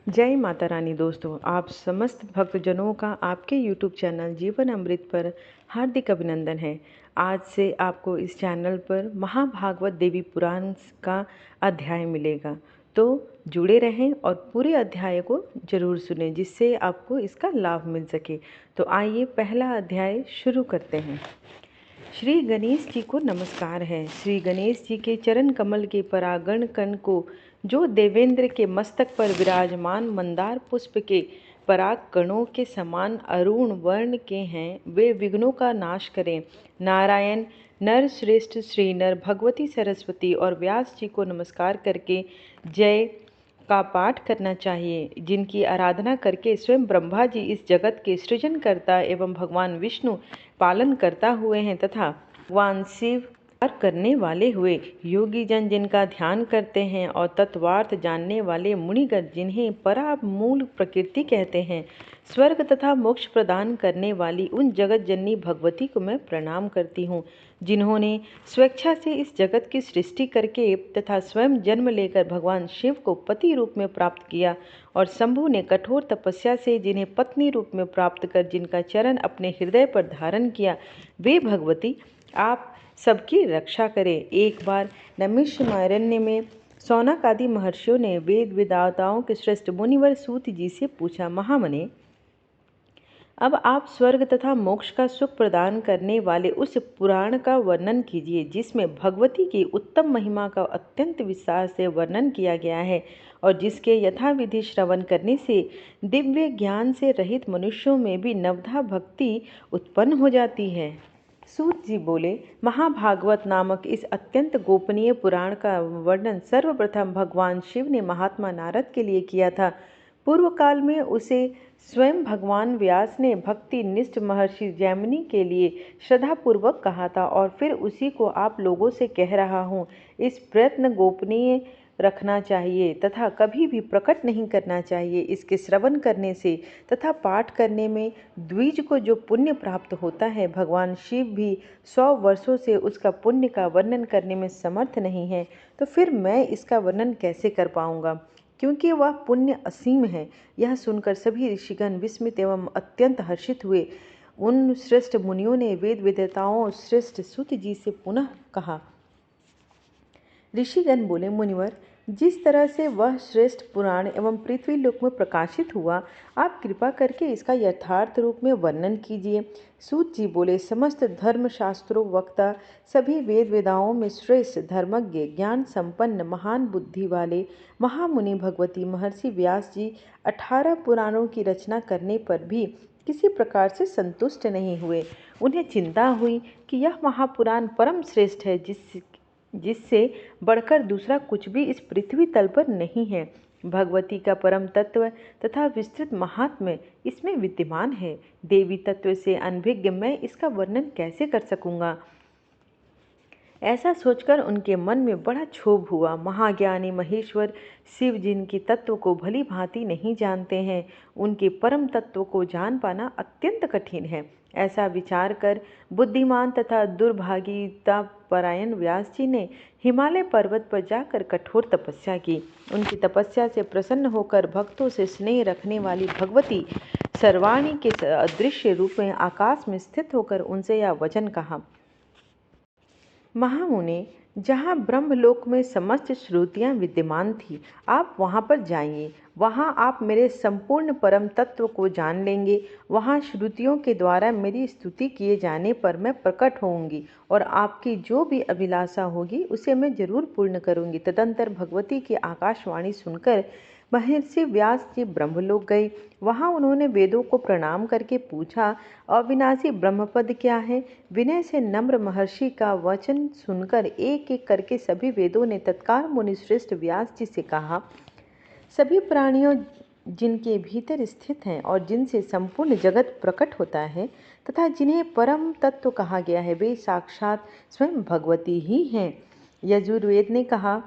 जय माता रानी। दोस्तों, आप समस्त भक्तजनों का आपके YouTube चैनल जीवन अमृत पर हार्दिक अभिनंदन है। आज से आपको इस चैनल पर महाभागवत देवी पुराण का अध्याय मिलेगा, तो जुड़े रहें और पूरे अध्याय को जरूर सुनें जिससे आपको इसका लाभ मिल सके। तो आइए पहला अध्याय शुरू करते हैं। श्री गणेश जी को नमस्कार है। श्री गणेश जी के चरण कमल के परागण कण को जो देवेंद्र के मस्तक पर विराजमान मंदार पुष्प के पराग कणों के समान अरुण वर्ण के हैं, वे विघ्नों का नाश करें। नारायण नर श्रेष्ठ श्री नर भगवती सरस्वती और व्यास जी को नमस्कार करके जय का पाठ करना चाहिए, जिनकी आराधना करके स्वयं ब्रह्मा जी इस जगत के सृजनकर्ता एवं भगवान विष्णु पालन करता हुए हैं तथा भगवान शिव करने वाले हुए। योगी जन जिनका ध्यान करते हैं और तत्वार्थ जानने वाले मुनिगण जिन्हें परा मूल प्रकृति कहते हैं, स्वर्ग तथा मोक्ष प्रदान करने वाली उन जगत जननी भगवती को मैं प्रणाम करती हूँ, जिन्होंने स्वेच्छा से इस जगत की सृष्टि करके तथा स्वयं जन्म लेकर भगवान शिव को पति रूप में प्राप्त किया और शंभु ने कठोर तपस्या से जिन्हें पत्नी रूप में प्राप्त कर जिनका चरण अपने हृदय पर धारण किया, वे भगवती आप सबकी रक्षा करें। एक बार नैमिषारण्य में सौनक आदि महर्षियों ने वेद वेदाताओं के श्रेष्ठ मुनिवर सूत जी से पूछा, महामने, अब आप स्वर्ग तथा मोक्ष का सुख प्रदान करने वाले उस पुराण का वर्णन कीजिए जिसमें भगवती की उत्तम महिमा का अत्यंत विस्तार से वर्णन किया गया है और जिसके यथाविधि श्रवण करने से दिव्य ज्ञान से रहित मनुष्यों में भी नवधा भक्ति उत्पन्न हो जाती है। सूत जी बोले, महाभागवत नामक इस अत्यंत गोपनीय पुराण का वर्णन सर्वप्रथम भगवान शिव ने महात्मा नारद के लिए किया था। पूर्व काल में उसे स्वयं भगवान व्यास ने भक्ति निष्ठ महर्षि जैमिनी के लिए श्रद्धापूर्वक कहा था और फिर उसी को आप लोगों से कह रहा हूँ। इस प्रयत्न गोपनीय रखना चाहिए तथा कभी भी प्रकट नहीं करना चाहिए। इसके श्रवण करने से तथा पाठ करने में द्विज को जो पुण्य प्राप्त होता है, भगवान शिव भी 100 वर्षों से उसका पुण्य का वर्णन करने में समर्थ नहीं है, तो फिर मैं इसका वर्णन कैसे कर पाऊँगा, क्योंकि वह पुण्य असीम है। यह सुनकर सभी ऋषिगण विस्मित एवं अत्यंत हर्षित हुए। उन श्रेष्ठ मुनियों ने वेद वेदताओं श्रेष्ठ सूत जी से पुनः कहा। ऋषिगण बोले, मुनिवर, जिस तरह से वह श्रेष्ठ पुराण एवं पृथ्वी लोक में प्रकाशित हुआ, आप कृपा करके इसका यथार्थ रूप में वर्णन कीजिए। सूत जी बोले, समस्त धर्मशास्त्रों वक्ता सभी वेद वेदाओं में श्रेष्ठ धर्मज्ञ ज्ञान संपन्न महान बुद्धि वाले महामुनि भगवती महर्षि व्यास जी 18 पुराणों की रचना करने पर भी किसी प्रकार से संतुष्ट नहीं हुए। उन्हें चिंता हुई कि यह महापुराण परम श्रेष्ठ है, जिससे बढ़कर दूसरा कुछ भी इस पृथ्वी तल पर नहीं है। भगवती का परम तत्व तथा विस्तृत महात्म्य इसमें विद्यमान है। देवी तत्व से अनभिज्ञ मैं इसका वर्णन कैसे कर सकूंगा। ऐसा सोचकर उनके मन में बड़ा क्षोभ हुआ। महाज्ञानी महेश्वर शिव जिनके तत्व को भली भांति नहीं जानते हैं, उनके परम तत्व को जान पाना अत्यंत कठिन है। ऐसा विचार कर बुद्धिमान तथा दुर्भागिता परायण व्यास जी ने हिमालय पर्वत पर जाकर कठोर तपस्या की। उनकी तपस्या से प्रसन्न होकर भक्तों से स्नेह रखने वाली भगवती सर्वाणी के अदृश्य रूप में आकाश में स्थित होकर उनसे यह वचन कहा, महामुने, जहाँ ब्रह्मलोक में समस्त श्रुतियाँ विद्यमान थी, आप वहाँ पर जाइए। वहाँ आप मेरे संपूर्ण परम तत्व को जान लेंगे। वहाँ श्रुतियों के द्वारा मेरी स्तुति किए जाने पर मैं प्रकट होऊंगी और आपकी जो भी अभिलाषा होगी उसे मैं जरूर पूर्ण करूंगी। तदंतर भगवती की आकाशवाणी सुनकर महर्षि व्यास जी ब्रह्मलोक गए। वहाँ उन्होंने वेदों को प्रणाम करके पूछा, अविनाशी ब्रह्मपद क्या है। विनय से नम्र महर्षि का वचन सुनकर एक एक करके सभी वेदों ने तत्काल मुनिश्रेष्ठ व्यास जी से कहा, सभी प्राणियों जिनके भीतर स्थित हैं और जिनसे संपूर्ण जगत प्रकट होता है तथा जिन्हें परम तत्व कहा गया है, वे साक्षात स्वयं भगवती ही हैं। यजुर्वेद ने कहा,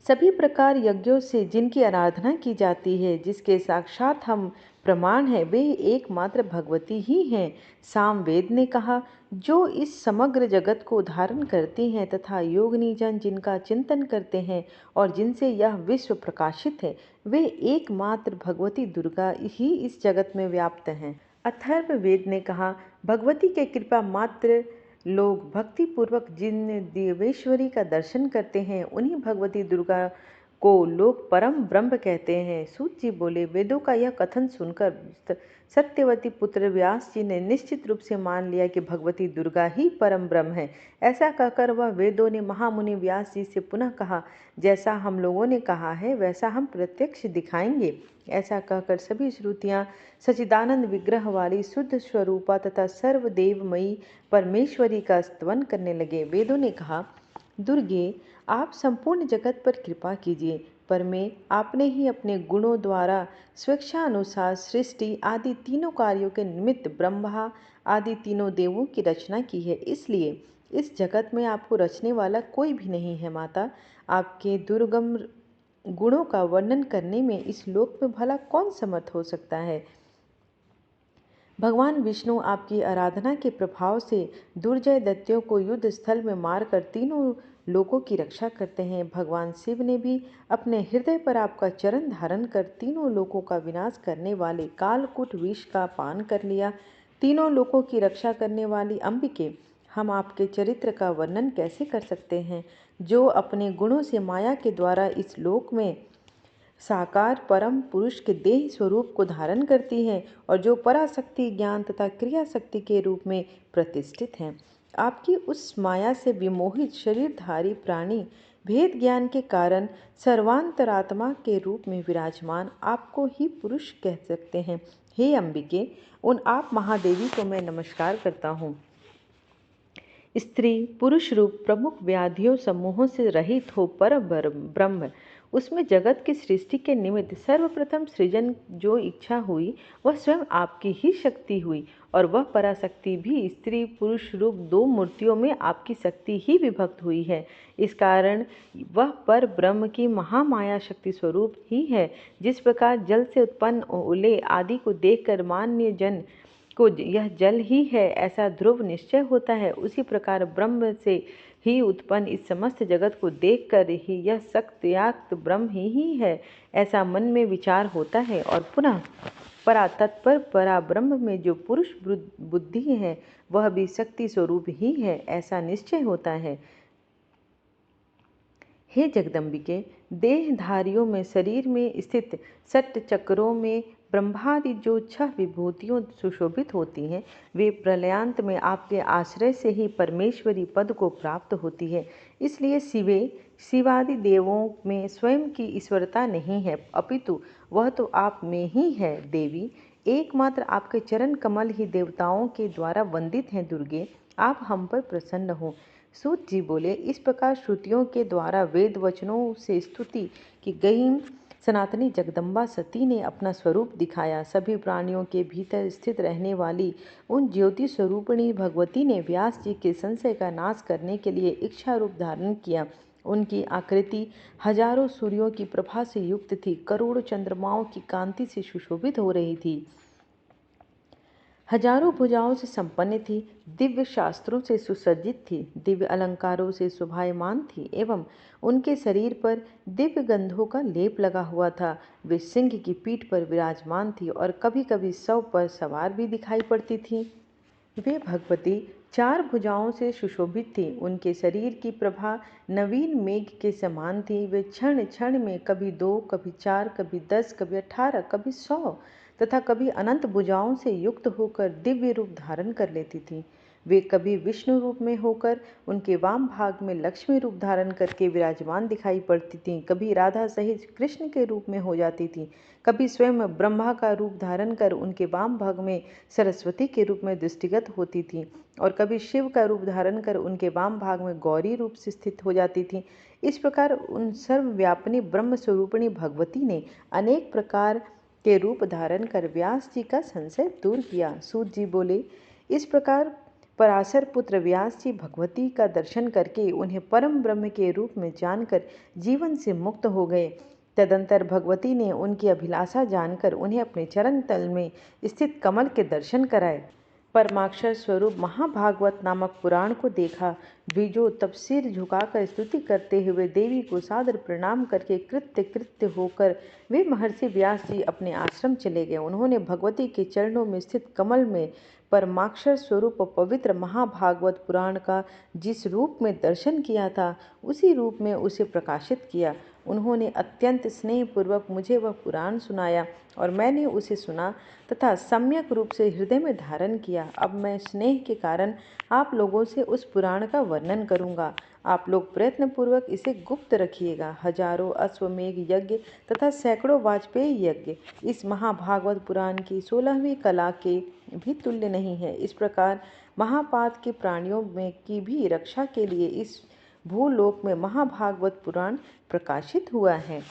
सभी प्रकार यज्ञों से जिनकी आराधना की जाती है, जिसके साक्षात हम प्रमाण है, वे एकमात्र भगवती ही हैं। सामवेद ने कहा, जो इस समग्र जगत को धारण करती हैं तथा योगिनी जन जिनका चिंतन करते हैं और जिनसे यह विश्व प्रकाशित है, वे एकमात्र भगवती दुर्गा ही इस जगत में व्याप्त हैं। अथर्ववेद ने कहा, भगवती के कृपा मात्र लोग भक्ति पूर्वक जिन देवेश्वरी का दर्शन करते हैं, उन्हीं भगवती दुर्गा को लोग परम ब्रह्म कहते हैं। सूत जी बोले, वेदों का यह कथन सुनकर सत्यवती पुत्र व्यास जी ने निश्चित रूप से मान लिया कि भगवती दुर्गा ही परम ब्रह्म है। ऐसा कहकर वह वेदों ने महामुनि व्यास जी से पुनः कहा, जैसा हम लोगों ने कहा है वैसा हम प्रत्यक्ष दिखाएंगे। ऐसा कहकर सभी श्रुतियाँ सच्चिदानंद विग्रह वाली शुद्ध स्वरूपा तथा सर्वदेवमयी परमेश्वरी का स्तवन करने लगे। वेदों ने कहा, दुर्गे, आप संपूर्ण जगत पर कृपा कीजिए। पर में आपने ही अपने गुणों द्वारा स्वेच्छानुसार सृष्टि आदि तीनों कार्यों के निमित्त ब्रह्मा आदि तीनों देवों की रचना की है। इसलिए इस जगत में आपको रचने वाला कोई भी नहीं है। माता, आपके दुर्गम गुणों का वर्णन करने में इस लोक में भला कौन समर्थ हो सकता है। भगवान विष्णु आपकी आराधना के प्रभाव से दुर्जय दैत्यों को युद्ध स्थल में मारकर तीनों लोकों की रक्षा करते हैं। भगवान शिव ने भी अपने हृदय पर आपका चरण धारण कर तीनों लोकों का विनाश करने वाले कालकूट विष का पान कर लिया। तीनों लोकों की रक्षा करने वाली अंबिके, हम आपके चरित्र का वर्णन कैसे कर सकते हैं, जो अपने गुणों से माया के द्वारा इस लोक में साकार परम पुरुष के देह स्वरूप को धारण करती है और जो पराशक्ति, ज्ञान तथा क्रिया शक्ति के रूप में प्रतिष्ठित हैं। आपकी उस माया से विमोहित शरीरधारी प्राणी भेद ज्ञान के कारण सर्वांतरात्मा के रूप में विराजमान आपको ही पुरुष कह सकते हैं। हे अंबिके, उन आप महादेवी को मैं नमस्कार करता हूँ। स्त्री पुरुष रूप प्रमुख व्याधियों समूहों से रहित हो पर ब्रह्म, उसमें जगत की सृष्टि के निमित्त सर्वप्रथम सृजन जो इच्छा हुई वह स्वयं आपकी ही शक्ति हुई, और वह पराशक्ति भी स्त्री पुरुष रूप दो मूर्तियों में आपकी शक्ति ही विभक्त हुई है। इस कारण वह पर ब्रह्म की महामाया शक्ति स्वरूप ही है। जिस प्रकार जल से उत्पन्न ओले आदि को देखकर मान्य जन को यह जल ही है ऐसा ध्रुव निश्चय होता है, उसी प्रकार ब्रह्म से ही उत्पन्न इस समस्त जगत को देखकर ही यह सत्याक्त ब्रह्म ही है ऐसा मन में विचार होता है। और पुनः परातत्पर परा ब्रह्म में जो पुरुष बुद्धि है वह भी शक्ति स्वरूप ही है ऐसा निश्चय होता है। हे जगदम्बिके, देहधारियों में शरीर में स्थित सट चक्रों में ब्रह्मादि जो 6 विभूतियों सुशोभित होती हैं, वे प्रलयांत में आपके आश्रय से ही परमेश्वरी पद को प्राप्त होती है। इसलिए शिवादि देवों में स्वयं की ईश्वरता नहीं है, अपितु वह तो आप में ही है। देवी, एकमात्र आपके चरण कमल ही देवताओं के द्वारा वंदित हैं। दुर्गे, आप हम पर प्रसन्न हो। सूत जी बोले, इस प्रकार श्रुतियों के द्वारा वेद वचनों से स्तुति की गई सनातनी जगदम्बा सती ने अपना स्वरूप दिखाया। सभी प्राणियों के भीतर स्थित रहने वाली उन ज्योति स्वरूपिणी भगवती ने व्यास जी के संशय का नाश करने के लिए इच्छा रूप धारण किया। उनकी आकृति हजारों सूर्यों की प्रभा से युक्त थी, करोड़ों चंद्रमाओं की कांति से सुशोभित हो रही थी, हजारों भुजाओं से संपन्न थी, दिव्य शास्त्रों से सुसज्जित थी, दिव्य अलंकारों से शोभायमान थी एवं उनके शरीर पर दिव्य गंधों का लेप लगा हुआ था। वे सिंह की पीठ पर विराजमान थी और कभी कभी शव पर सवार भी दिखाई पड़ती थी। वे भगवती 4 भुजाओं से सुशोभित थी। उनके शरीर की प्रभा नवीन मेघ के समान थी। वे क्षण क्षण में कभी 2, कभी 4, कभी 10, कभी 18, कभी 100 तथा कभी अनंत भुजाओं से युक्त होकर दिव्य रूप धारण कर लेती थी। वे कभी विष्णु रूप में होकर उनके वाम भाग में लक्ष्मी रूप धारण करके विराजमान दिखाई पड़ती थीं, कभी राधा सहित कृष्ण के रूप में हो जाती थीं, कभी स्वयं ब्रह्मा का रूप धारण कर उनके वाम भाग में सरस्वती के रूप में दृष्टिगत होती थीं, और कभी शिव का रूप धारण कर उनके वाम भाग में गौरी रूप से स्थित हो जाती थीं। इस प्रकार उन सर्वव्यापिनी ब्रह्म स्वरूपिणी भगवती ने अनेक प्रकार के रूप धारण कर व्यास जी का संशय दूर किया। सूत जी बोले, इस प्रकार पराशर पुत्र व्यास जी भगवती का दर्शन करके उन्हें परम ब्रह्म के रूप में जानकर जीवन से मुक्त हो गए। तदंतर भगवती ने उनकी अभिलाषा जानकर उन्हें अपने चरण तल में स्थित कमल के दर्शन कराए। परमाक्षर स्वरूप महाभागवत नामक पुराण को देखा। द्विजो तब सिर झुकाकर स्तुति करते हुए देवी को सादर प्रणाम करके कृत्य कृत्य होकर वे महर्षि व्यास जी अपने आश्रम चले गए। उन्होंने भगवती के चरणों में स्थित कमल में परमाक्षर स्वरूप पवित्र महाभागवत पुराण का जिस रूप में दर्शन किया था उसी रूप में उसे प्रकाशित किया। उन्होंने अत्यंत स्नेहपूर्वक मुझे वह पुराण सुनाया और मैंने उसे सुना तथा सम्यक रूप से हृदय में धारण किया। अब मैं स्नेह के कारण आप लोगों से उस पुराण का वर्णन करूंगा। आप लोग प्रयत्नपूर्वक इसे गुप्त रखिएगा। हजारों अश्वमेघ यज्ञ तथा सैकड़ों वाजपेयी यज्ञ इस महाभागवत पुराण की 16वीं कला के भी तुल्य नहीं है। इस प्रकार महापात के प्राणियों में की भी रक्षा के लिए इस भूलोक में महाभागवत पुराण प्रकाशित हुआ है।